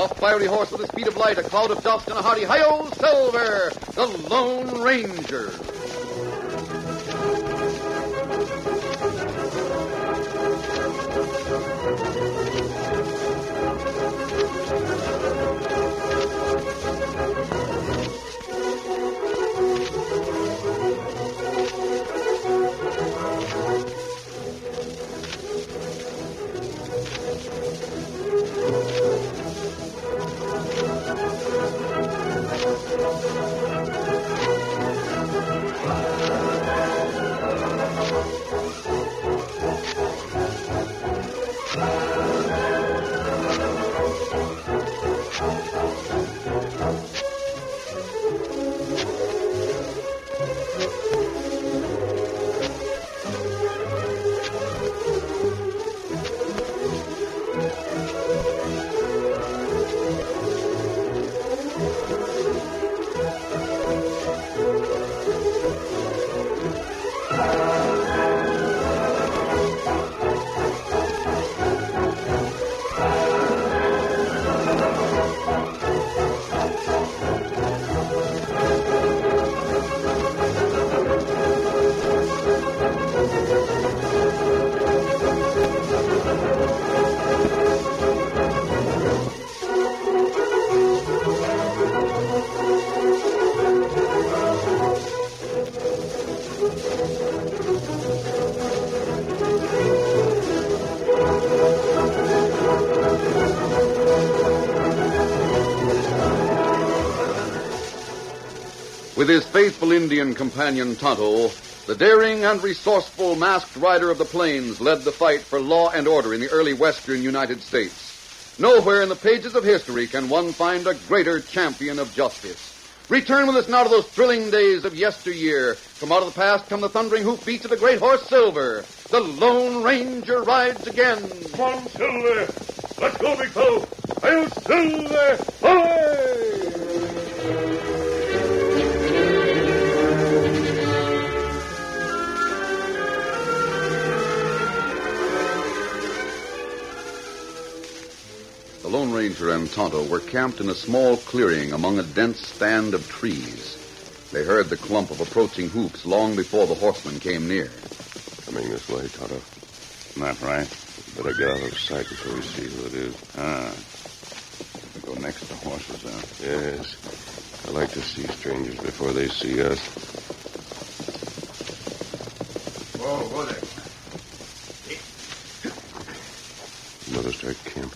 A fiery horse with the speed of light, a cloud of dust, and a hearty hi-yo, Silver, the Lone Ranger. With his faithful Indian companion Tonto, the daring and resourceful masked rider of the plains led the fight for law and order in the early western United States. Nowhere in the pages of history can one find a greater champion of justice. Return with us now to those thrilling days of yesteryear. From out of the past come the thundering hoofbeats of the great horse Silver. The Lone Ranger rides again. Come on, Silver. Let's go, big fellow. I'll Silver. Away! The Lone Ranger and Tonto were camped in a small clearing among a dense stand of trees. They heard the clump of approaching hoofs long before the horsemen came near. Coming this way, Tonto. Not right. Better get out of sight before we see who it is. We go next to the horses, huh? Yes. I like to see strangers before they see us. Whoa there. Another strike camp.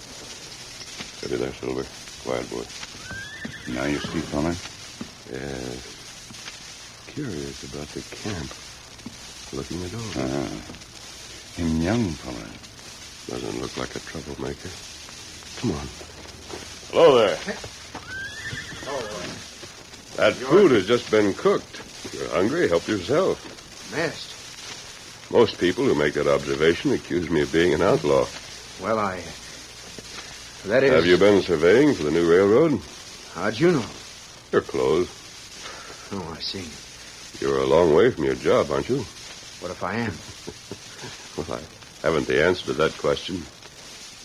Steady there, Silver. Quiet, boy. Now you see, fella? Yes. Curious about the camp. Looking it over. Him young fella. Doesn't look like a troublemaker. Come on. Hello there. That food has just been cooked. You're hungry, help yourself. Messed. Most people who make that observation accuse me of being an outlaw. Well, that is... Have you been surveying for the new railroad? How'd you know? Your clothes. Oh, I see. You're a long way from your job, aren't you? What if I am? Well, I haven't the answer to that question.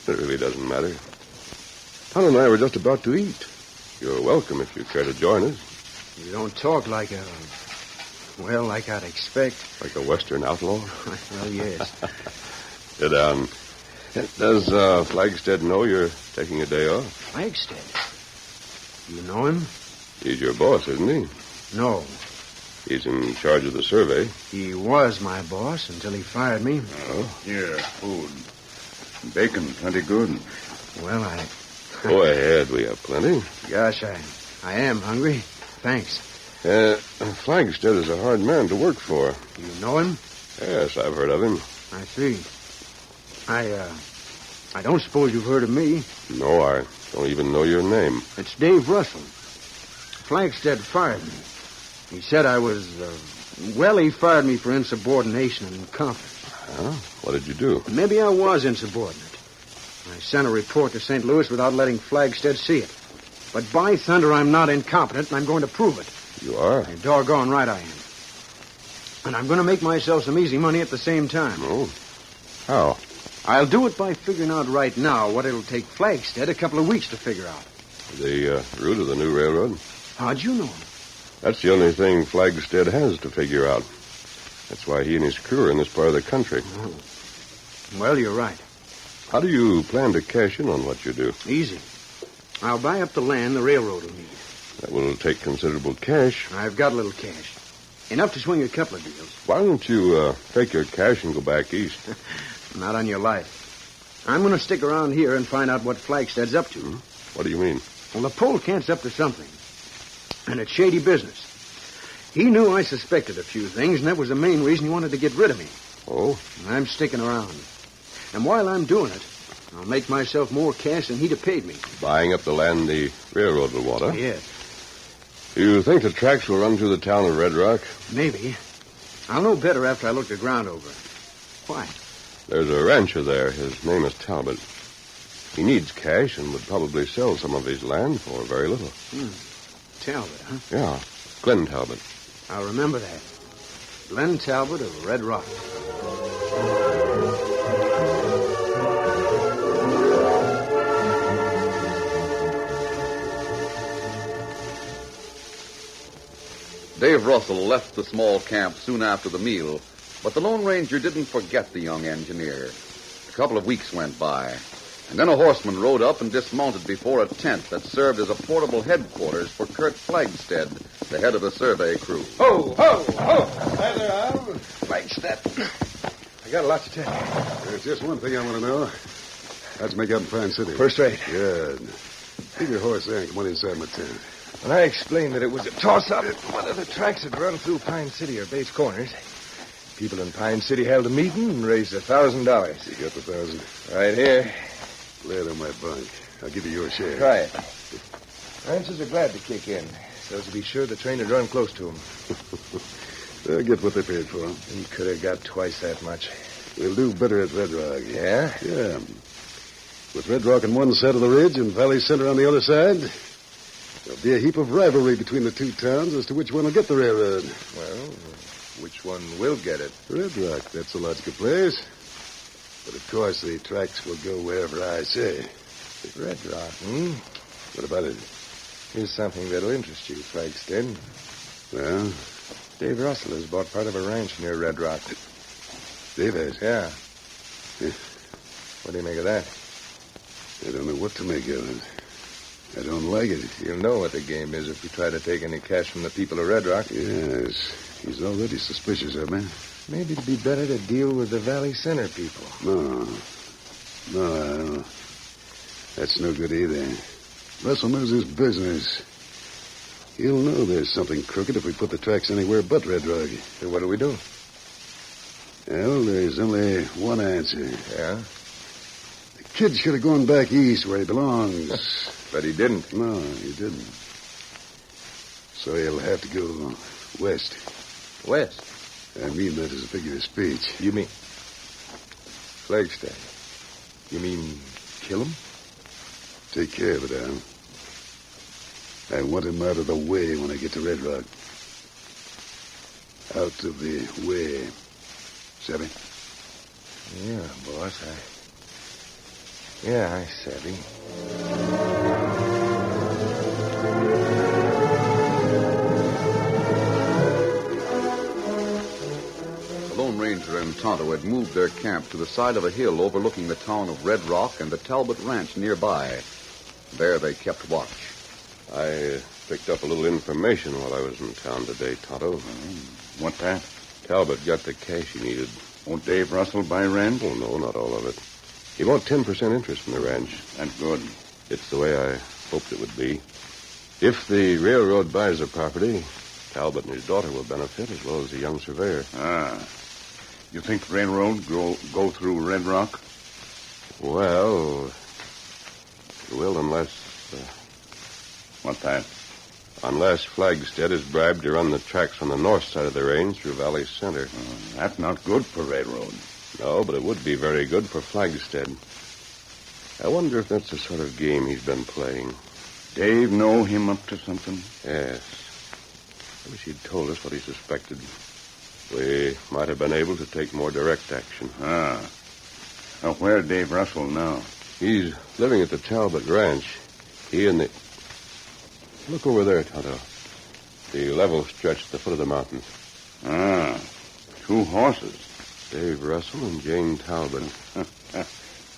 It really doesn't matter. Tom and I were just about to eat. You're welcome if you care to join us. You don't talk like like I'd expect. Like a Western outlaw? Well, yes. Sit down. Does Flagstead know you're taking a day off? Flagstead? You know him? He's your boss, isn't he? No. He's in charge of the survey. He was my boss until he fired me. Oh? Here, food. Bacon, plenty good. Well, Go ahead, we have plenty. Gosh, I am hungry. Thanks. Flagstead is a hard man to work for. You know him? Yes, I've heard of him. I see. I don't suppose you've heard of me. No, I don't even know your name. It's Dave Russell. Flagstead fired me. He said I was, he fired me for insubordination and incompetence. Huh? What did you do? Maybe I was insubordinate. I sent a report to St. Louis without letting Flagstead see it. But by thunder, I'm not incompetent, and I'm going to prove it. You are? You're doggone right I am. And I'm going to make myself some easy money at the same time. Oh. How? I'll do it by figuring out right now what it'll take Flagstead a couple of weeks to figure out. The route of the new railroad? How'd you know? That's the only thing Flagstead has to figure out. That's why he and his crew are in this part of the country. Oh. Well, you're right. How do you plan to cash in on what you do? Easy. I'll buy up the land the railroad will need. That will take considerable cash. I've got a little cash. Enough to swing a couple of deals. Why don't you take your cash and go back east? Not on your life. I'm going to stick around here and find out what Flagstead's up to. What do you mean? Well, the polecat's up to something. And it's shady business. He knew I suspected a few things, and that was the main reason he wanted to get rid of me. Oh? And I'm sticking around. And while I'm doing it, I'll make myself more cash than he'd have paid me. Buying up the land the railroad will want, huh? Yes. You think the tracks will run through the town of Red Rock? Maybe. I'll know better after I look the ground over. Why? There's a rancher there. His name is Talbot. He needs cash and would probably sell some of his land for very little. Talbot, huh? Yeah, Glenn Talbot. I'll remember that. Glenn Talbot of Red Rock. Dave Russell left the small camp soon after the meal, but the Lone Ranger didn't forget the young engineer. A couple of weeks went by, and then a horseman rode up and dismounted before a tent that served as a portable headquarters for Kurt Flagstead, the head of the survey crew. Ho, ho, ho! Hi there, Al. Flagstead. I got a lot to tell you. There's just one thing I want to know. How'd you make out in Pine City? First rate. Good. Leave your horse there and come on inside my tent. When I explained that it was a toss-up, whether the tracks had run through Pine City or Bates Corners, people in Pine City held a meeting and raised $1,000. You got the 1,000? Right here. Lay it on my bunk. I'll give you your share. Try it. Ranchers are glad to kick in, so as to be sure the train would run close to them. They'll get what they paid for. He could have got twice that much. We'll do better at Red Rock. Yeah? Yeah. With Red Rock on one side of the ridge and Valley Center on the other side, there'll be a heap of rivalry between the two towns as to which one will get the railroad. Well, which one will get it? Red Rock, that's a logical place. But, of course, the tracks will go wherever I say. Red Rock, hmm? What about it? Here's something that'll interest you, Flagstead. Well, Dave Russell has bought part of a ranch near Red Rock. Dave has? Yeah. Yeah. What do you make of that? I don't know what to make of it. I don't like it. You'll know what the game is if we try to take any cash from the people of Red Rock. Yes. He's already suspicious of me. Maybe it'd be better to deal with the Valley Center people. No, that's no good either. Russell knows his business. He'll know there's something crooked if we put the tracks anywhere but Red Rock. So what do we do? Well, there's only one answer. Yeah? The kid should have gone back east where he belongs. But he didn't. No, he didn't. So he'll have to go west. West? I mean that as a figure of speech. You mean... Flagstaff. You mean kill him? Take care of it, Al. I want him out of the way when I get to Red Rock. Out of the way. Savvy? Yeah, boss. Yeah, I savvy. The Lone Ranger and Tonto had moved their camp to the side of a hill overlooking the town of Red Rock and the Talbot Ranch nearby. There they kept watch. I picked up a little information while I was in town today, Tonto. What that? Talbot got the cash he needed. Won't Dave Russell buy rent? Oh, no, not all of it. He wants 10% interest in the ranch. That's good. It's the way I hoped it would be. If the railroad buys the property, Talbot and his daughter will benefit, as well as the young surveyor. Ah. You think railroad go through Red Rock? Well, it will unless... What that? Unless Flagstead is bribed to run the tracks on the north side of the range through Valley Center. That's not good for railroad. No, but it would be very good for Flagstead. I wonder if that's the sort of game he's been playing. Dave know him up to something? Yes. I wish he'd told us what he suspected. We might have been able to take more direct action. Ah. Now, where's Dave Russell now? He's living at the Talbot Ranch. He and the... Look over there, Tonto. The level stretch at the foot of the mountain. Ah, 2 horses. Dave Russell and Jane Talbot.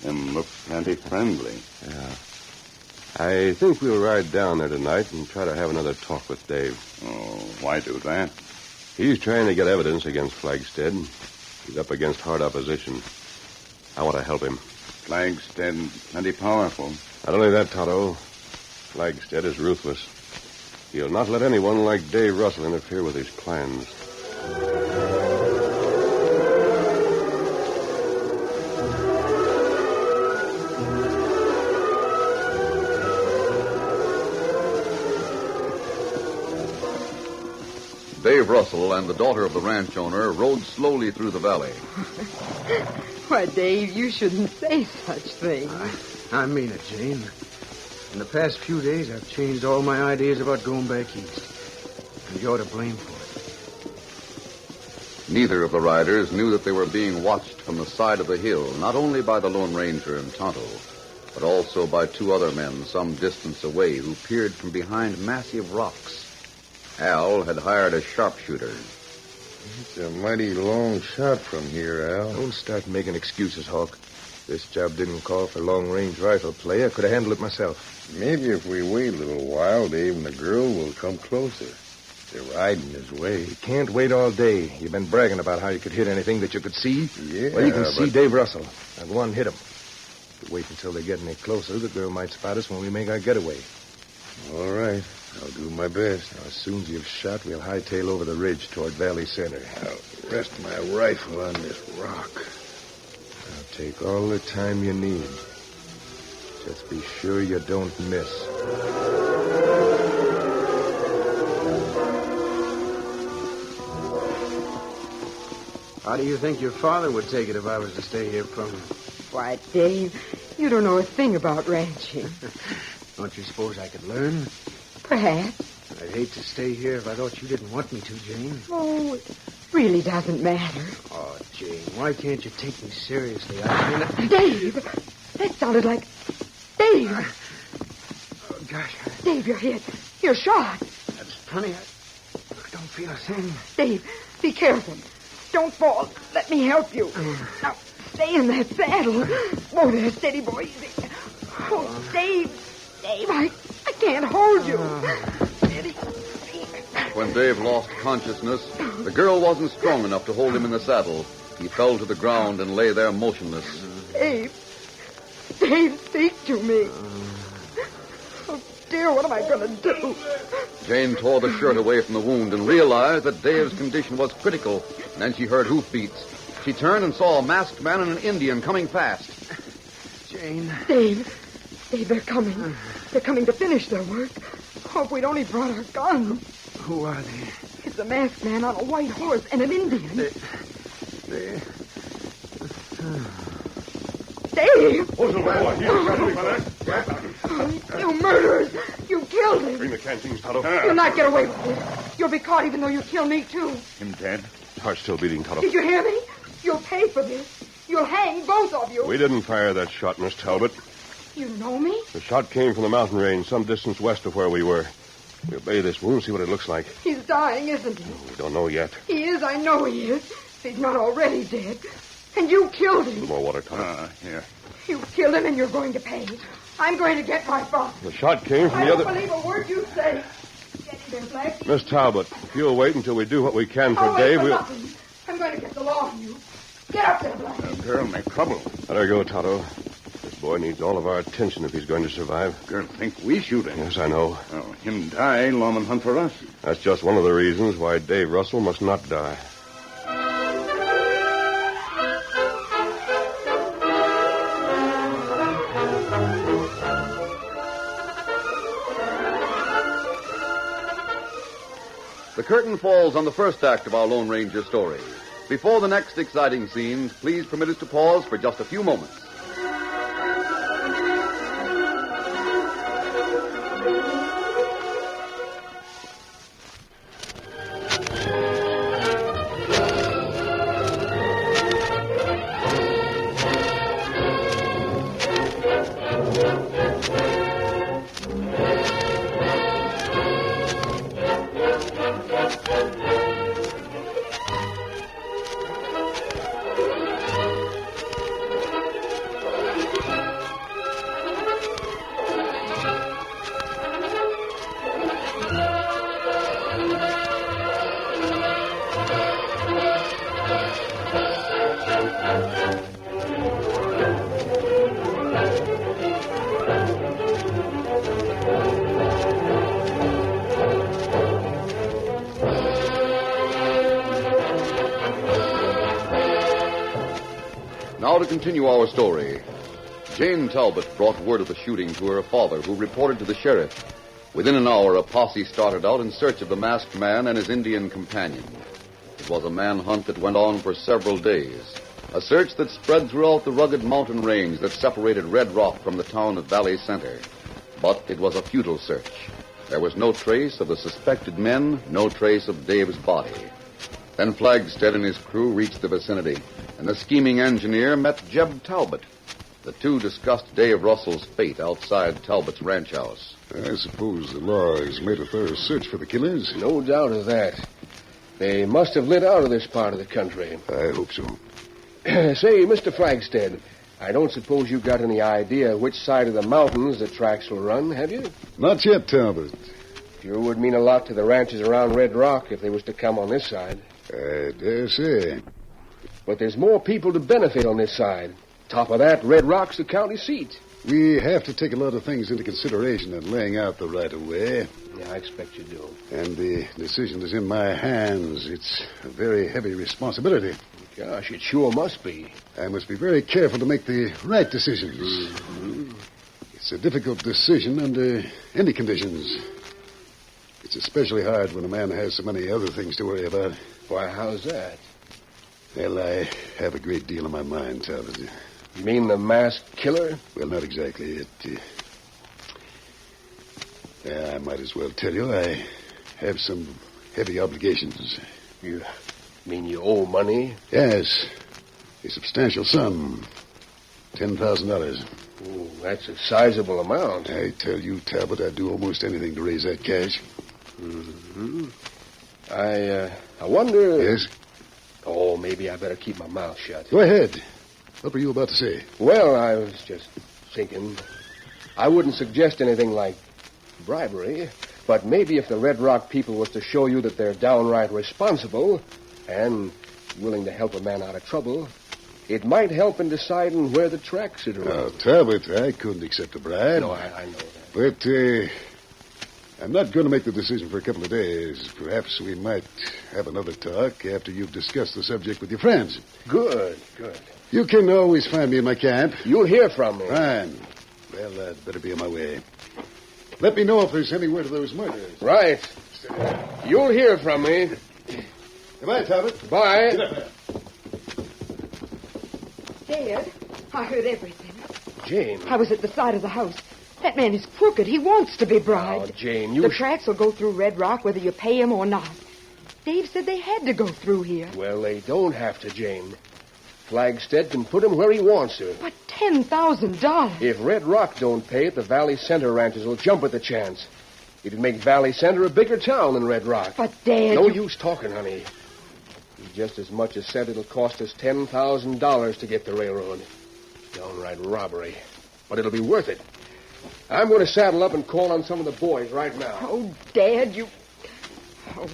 Them look plenty friendly. Yeah. I think we'll ride down there tonight and try to have another talk with Dave. Oh, why do that? He's trying to get evidence against Flagstead. He's up against hard opposition. I want to help him. Flagstead plenty powerful. Not only that, Tonto. Flagstead is ruthless. He'll not let anyone like Dave Russell interfere with his plans. Dave Russell and the daughter of the ranch owner rode slowly through the valley. Why, Dave, you shouldn't say such things. I mean it, Jane. In the past few days, I've changed all my ideas about going back east. And you're to blame for it. Neither of the riders knew that they were being watched from the side of the hill, not only by the Lone Ranger and Tonto, but also by 2 other men some distance away who peered from behind massive rocks. Al had hired a sharpshooter. It's a mighty long shot from here, Al. Don't start making excuses, Hawk. This job didn't call for long-range rifle play. I could have handled it myself. Maybe if we wait a little while, Dave and the girl will come closer. They're riding his way. You can't wait all day. You've been bragging about how you could hit anything that you could see. Yeah, Well, you can see but- Dave Russell. Now go on and hit him. If you wait until they get any closer, the girl might spot us when we make our getaway. All right. I'll do my best. Now, as soon as you've shot, we'll hightail over the ridge toward Valley Center. I'll rest my rifle on this rock. Now, take all the time you need. Just be sure you don't miss. How do you think your father would take it if I was to stay here from him? Why, Dave, you don't know a thing about ranching. Don't you suppose I could learn? Perhaps. I'd hate to stay here if I thought you didn't want me to, Jane. Oh, it really doesn't matter. Oh, Jane, why can't you take me seriously? I mean... Dave! That sounded like... Dave! Oh, gosh, Dave, you're hit. You're shot. that's funny. I don't feel a thing. Dave, be careful. Don't fall. Let me help you. Now, stay in that saddle. Oh, there, steady, boy. Easy. Oh, Dave. Dave, I can't hold you. Steady. When Dave lost consciousness, the girl wasn't strong enough to hold him in the saddle. He fell to the ground and lay there motionless. Dave. Dave, speak to me. Oh, dear, what am I going to do? Jane tore the shirt away from the wound and realized that Dave's condition was critical. And then she heard hoofbeats. She turned and saw a masked man and an Indian coming fast. Jane. Dave, they're coming. They're coming to finish their work. Oh, if we'd only brought our guns. Who are they? It's a masked man on a white horse and an Indian. They... Dave! Who's the boy? You murderers! You killed him! Bring the canteens, Tonto. You'll not get away with this. You'll be caught even though you kill me, too. Him dead? Heart's still beating, Tonto. Did you hear me? You'll pay for this. You'll hang both of you. We didn't fire that shot, Miss Talbot. You know me? The shot came from the mountain range some distance west of where we were. We'll bathe this wound, see what it looks like. He's dying, isn't he? We don't know yet. He is, I know he is. If he's not already dead. And you killed A little him. more water, Tonto. Here. You killed him and you're going to pay. I'm going to get my father. The shot came from I the don't other... believe a word you say. Get him there, Blackie. Miss Talbot, if you'll wait until we do what we can for I'll wait Dave, for we'll... nothing. I'm going to get the law on you. Get up there, Blackie. The girl make trouble. Let her go, Tonto. This boy needs all of our attention if he's going to survive. Girl think we shoot him. Yes, I know. Oh, him die, lawman hunt for us. That's just one of the reasons why Dave Russell must not die. The curtain falls on the first act of our Lone Ranger story. Before the next exciting scenes, please permit us to pause for just a few moments. continue our story. Jane Talbot brought word of the shooting to her father, who reported to the sheriff. Within an hour, a posse started out in search of the masked man and his Indian companion. It was a manhunt that went on for several days. A search that spread throughout the rugged mountain range that separated Red Rock from the town of Valley Center. But it was a futile search. There was no trace of the suspected men, no trace of Dave's body. Then Flagstead and his crew reached the vicinity, and the scheming engineer met Jeb Talbot. The two discussed Dave Russell's fate outside Talbot's ranch house. I suppose the law has made a thorough search for the killers. No doubt of that. They must have lit out of this part of the country. I hope so. Say, Mr. Flagstead, I don't suppose you've got any idea which side of the mountains the tracks will run, have you? Not yet, Talbot. Sure would mean a lot to the ranches around Red Rock if they was to come on this side. I dare say. But there's more people to benefit on this side. Top of that, Red Rock's the county seat. We have to take a lot of things into consideration in laying out the right-of-way. Yeah, I expect you do. And the decision is in my hands. It's a very heavy responsibility. Gosh, it sure must be. I must be very careful to make the right decisions. Mm-hmm. It's a difficult decision under any conditions. It's especially hard when a man has so many other things to worry about. Why, how's that? Well, I have a great deal on my mind, Talbot. You mean the masked killer? Well, not exactly. I might as well tell you I have some heavy obligations. You mean you owe money? Yes. A substantial sum. $10,000. Oh, that's a sizable amount. I tell you, Talbot, I'd do almost anything to raise that cash. Mm-hmm. I wonder... Yes? Oh, maybe I better keep my mouth shut. Go ahead. What were you about to say? Well, I was just thinking. I wouldn't suggest anything like bribery, but maybe if the Red Rock people was to show you that they're downright responsible and willing to help a man out of trouble, it might help in deciding where the tracks should run. Oh, Talbot, I couldn't accept a bribe. No, I know that. But, I'm not going to make the decision for a couple of days. Perhaps we might have another talk after you've discussed the subject with your friends. Good. You can always find me in my camp. You'll hear from me. Fine. Well, I'd better be on my way. Let me know if there's any word of those murders. Right. You'll hear from me. Goodbye, Talbot. Bye. Get up there. Dad, I heard everything. Jane. I was at the side of the house. That man is crooked. He wants to be bribed. Oh, Jane, you... The tracks will go through Red Rock whether you pay him or not. Dave said they had to go through here. Well, they don't have to, Jane. Flagstead can put him where he wants to. But $10,000. If Red Rock don't pay it, the Valley Center ranchers will jump at the chance. It'd make Valley Center a bigger town than Red Rock. But, Dad... No use talking, honey. He just as much as said it'll cost us $10,000 to get the railroad. Downright robbery. But it'll be worth it. I'm going to saddle up and call on some of the boys right now. Oh, Dad, you... Oh.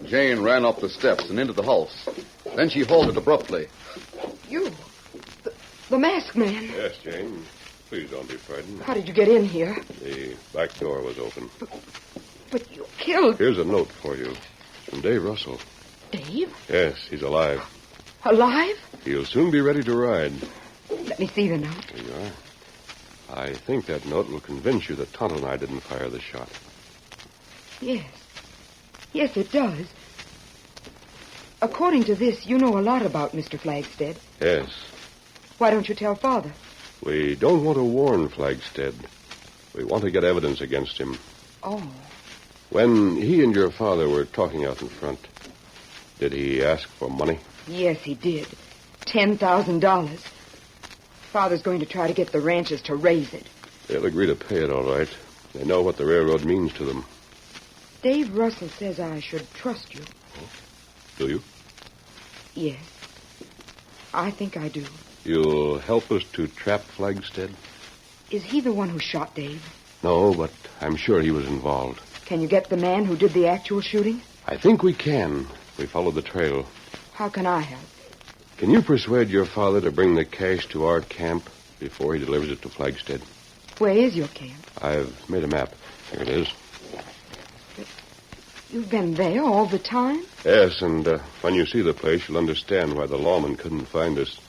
Jane ran up the steps and into the house. Then she halted abruptly. You... The masked man. Yes, Jane. Please don't be frightened. How did you get in here? The back door was open. But you killed... Here's a note for you. It's from Dave Russell. Dave? Yes, he's alive. Alive? He'll soon be ready to ride. Let me see the note. There you are. I think that note will convince you that Tonto and I didn't fire the shot. Yes. Yes, it does. According to this, you know a lot about Mr. Flagstead. Yes. Why don't you tell Father? We don't want to warn Flagstead. We want to get evidence against him. Oh. When he and your father were talking out in front, did he ask for money? Yes, he did. $10,000. Father's going to try to get the ranchers to raise it. They'll agree to pay it, all right. They know what the railroad means to them. Dave Russell says I should trust you. Do you? Yes. I think I do. You'll help us to trap Flagstead? Is he the one who shot Dave? No, but I'm sure he was involved. Can you get the man who did the actual shooting? I think we can. We followed the trail. How can I help? Can you persuade your father to bring the cash to our camp before he delivers it to Flagstead? Where is your camp? I've made a map. Here it is. You've been there all the time? Yes, and when you see the place, you'll understand why the lawman couldn't find us.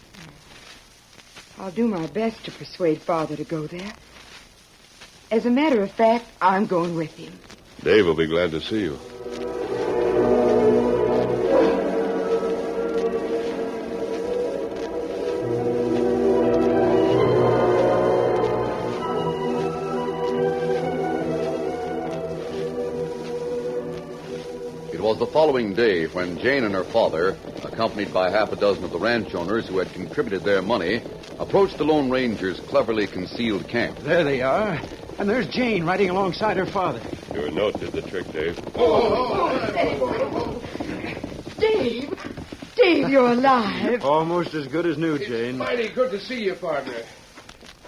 I'll do my best to persuade Father to go there. As a matter of fact, I'm going with him. Dave will be glad to see you. It was the following day when Jane and her father, accompanied by half a dozen of the ranch owners who had contributed their money, approached the Lone Ranger's cleverly concealed camp. There they are. And there's Jane riding alongside her father. Your note did the trick, Dave. Dave, you're alive. Almost as good as new, Jane. Mighty good to see you, partner.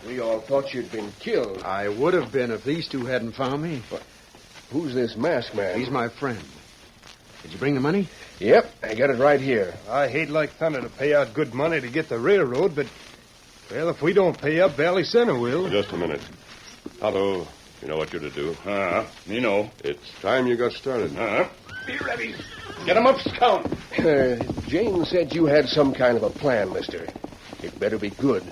We all thought you'd been killed. I would have been if these two hadn't found me. Who's this masked man? He's my friend. Did you bring the money? Yep, I got it right here. I hate like thunder to pay out good money to get the railroad, but, well, if we don't pay up, Valley Center will. Just a minute. Tonto, you know what you're to do. Me know. It's time you got started. Be ready. Get 'em up, Scout. Jane said you had some kind of a plan, mister. It better be good.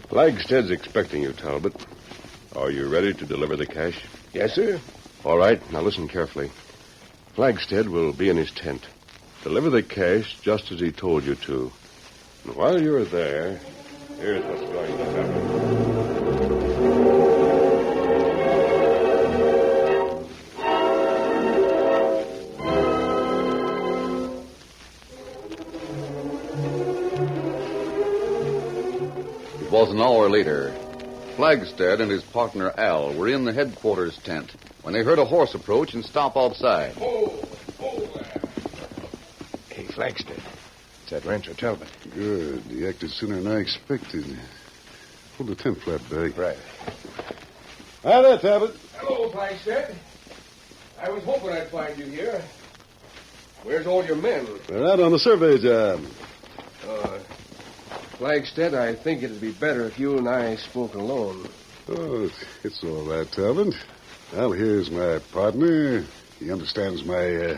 Flagstead's expecting you, Talbot. Are you ready to deliver the cash? Yes, sir. All right, now listen carefully. Flagstead will be in his tent. Deliver the cash just as he told you to. And while you're there, here's what's going to happen. It was an hour later. Flagstead and his partner Al were in the headquarters tent when they heard a horse approach and stop outside. Hey, Flagstead. It's that Rancher Talbot. Good. He acted sooner than I expected. Hold the tent flap back. Right. Hi there, Talbot. Hello, Flagstead. I was hoping I'd find you here. Where's all your men? They're out on a survey job. Flagstead, I think it'd be better if you and I spoke alone. Oh, it's all right, Talbot. Al here's my partner. He understands my,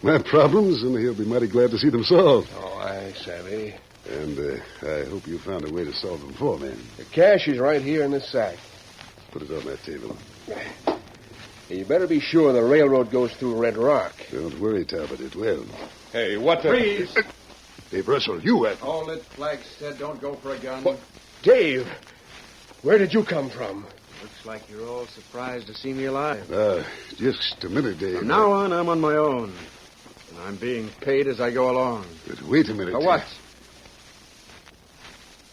my problems, and he'll be mighty glad to see them solved. Oh, I savvy. And I hope you found a way to solve them for me. The cash is right here in this sack. Put it on that table. You better be sure the railroad goes through Red Rock. Don't worry, Talbot. It will. Hey, what the... Freeze! Dave Russell, you have... Hold it, Flagstead. Don't go for a gun. What? Dave, where did you come from? Looks like you're all surprised to see me alive. Just a minute, Dave. From now on, I'm on my own. And I'm being paid as I go along. But wait a minute. For what?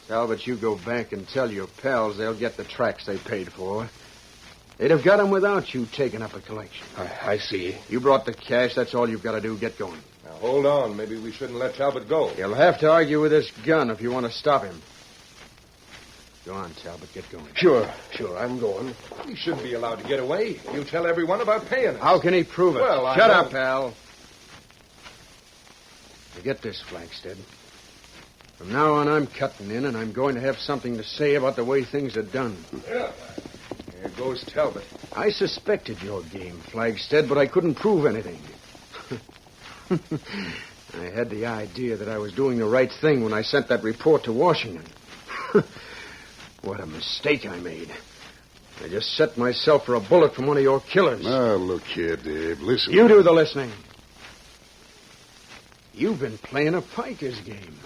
Talbot, you go back and tell your pals they'll get the tracks they paid for. They'd have got them without you taking up a collection. I see. You brought the cash. That's all you've got to do. Get going. Now, hold on. Maybe we shouldn't let Talbot go. You'll have to argue with this gun if you want to stop him. Go on, Talbot. Get going. Sure, I'm going. He shouldn't be allowed to get away. You tell everyone about paying us. How can he prove it? Well, Shut I up, don't- pal. Forget this, Flagstead. From now on, I'm cutting in, and I'm going to have something to say about the way things are done. There goes Talbot. I suspected your game, Flagstead, but I couldn't prove anything. I had the idea that I was doing the right thing when I sent that report to Washington. What a mistake I made. I just set myself for a bullet from one of your killers. Now, look here, Dave. Listen. You do the listening. You've been playing a piker's game.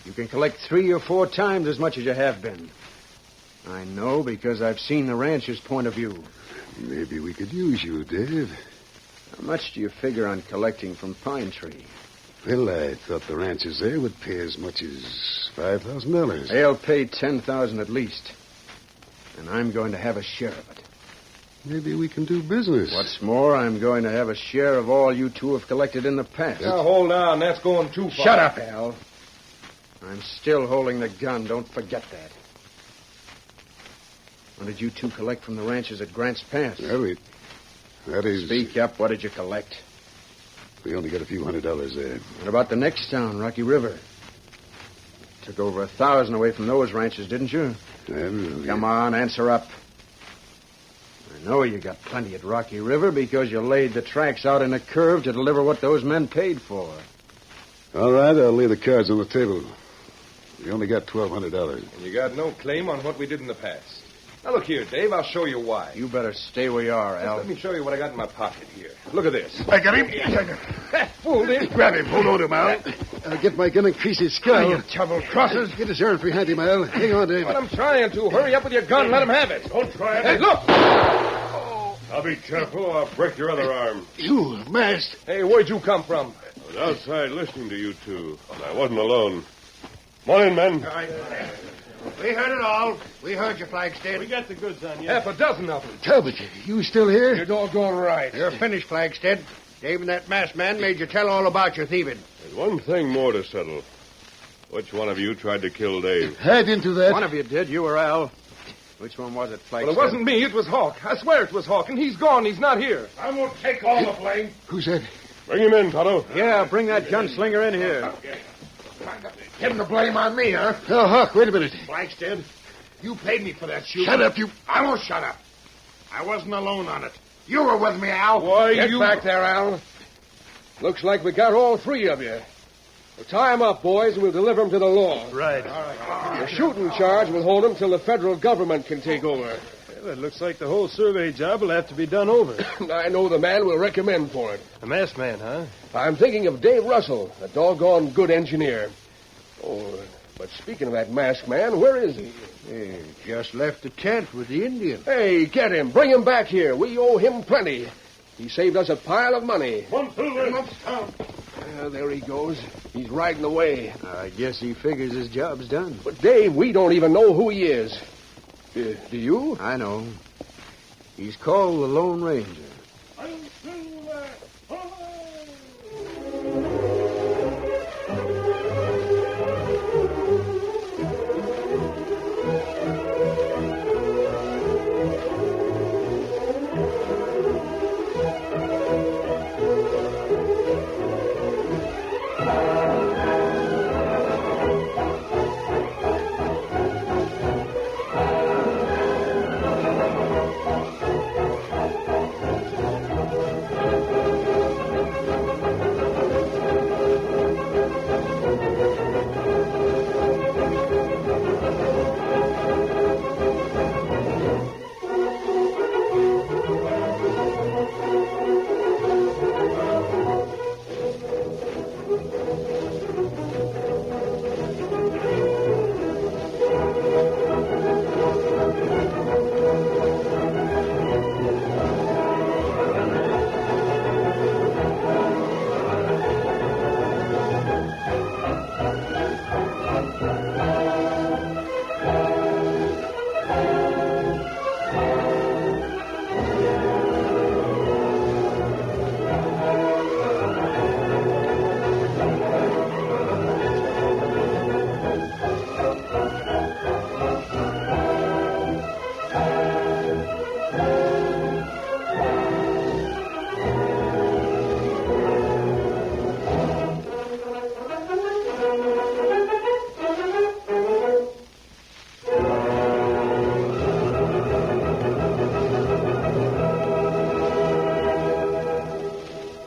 You can collect 3 or 4 times as much as you have been. I know because I've seen the rancher's point of view. Maybe we could use you, Dave. How much do you figure on collecting from Pine Tree? Well, I thought the ranchers there would pay as much as $5,000. They'll pay $10,000 at least. And I'm going to have a share of it. Maybe we can do business. What's more, I'm going to have a share of all you two have collected in the past. Now, hold on. That's going too far. Shut up, Al. I'm still holding the gun. Don't forget that. What did you two collect from the ranches at Grant's Pass? Well, that is... Speak up. What did you collect? We only got a few $100 there. What about the next town, Rocky River? Took over 1,000 away from those ranches, didn't you? Well, Come on, answer up. I know you got plenty at Rocky River because you laid the tracks out in a curve to deliver what those men paid for. All right, I'll lay the cards on the table. We only got $1,200. And you got no claim on what we did in the past. Now, look here, Dave. I'll show you why. You better stay where you are, Al. Let me show you what I got in my pocket here. Look at this. I got him. Fooled him. Grab him. Hold on to him, Al. I'll get my gun and crease his skull. You double crossers. Get his arm behind him, Al. Hang on to him. But I'm trying to. Hurry up with your gun and let him have it. Don't try it. Hey, look! Now be careful or I'll break your other arm. You, masked. Hey, where'd you come from? I was outside listening to you two, and I wasn't alone. Come on in, men. We heard it all. We heard you, Flagstead. We got the goods on you. Half a dozen of them. Talbot, you still here? You're doggone right. You're finished, Flagstead. Dave and that masked man made you tell all about your thieving. There's one thing more to settle. Which one of you tried to kill Dave? I didn't do that. One of you did, you or Al. Which one was it, Flagstead? Well, it wasn't me. It was Hawk. I swear it was Hawk, and he's gone. He's not here. I won't take all the blame. Who's that? Bring him in, Tonto. Yeah, bring that gunslinger in here. Him the blame on me, huh? Oh, Huck, wait a minute. Flagstead, you paid me for that shooting. Shut up, you... I won't shut up. I wasn't alone on it. You were with me, Al. Why, Get back there, Al. Looks like we got all three of you. Well, tie 'em up, boys, and we'll deliver 'em to the law. Right. The shooting charge will hold 'em till the federal government can take over. Well, it looks like the whole survey job will have to be done over. I know the man we'll recommend for it. A masked man, huh? I'm thinking of Dave Russell, a doggone good engineer. Oh, but speaking of that masked man, where is he? He just left the tent with the Indian. Hey, get him. Bring him back here. We owe him plenty. He saved us a pile of money. One, two, There he goes. He's riding away. I guess he figures his job's done. But, Dave, we don't even know who he is. Do you? I know. He's called the Lone Ranger.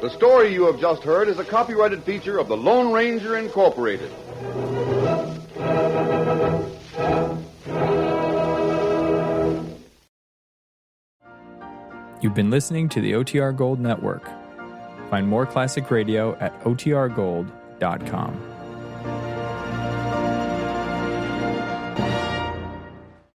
The story you have just heard is a copyrighted feature of the Lone Ranger Incorporated. You've been listening to the OTR Gold Network. Find more classic radio at otrgold.com.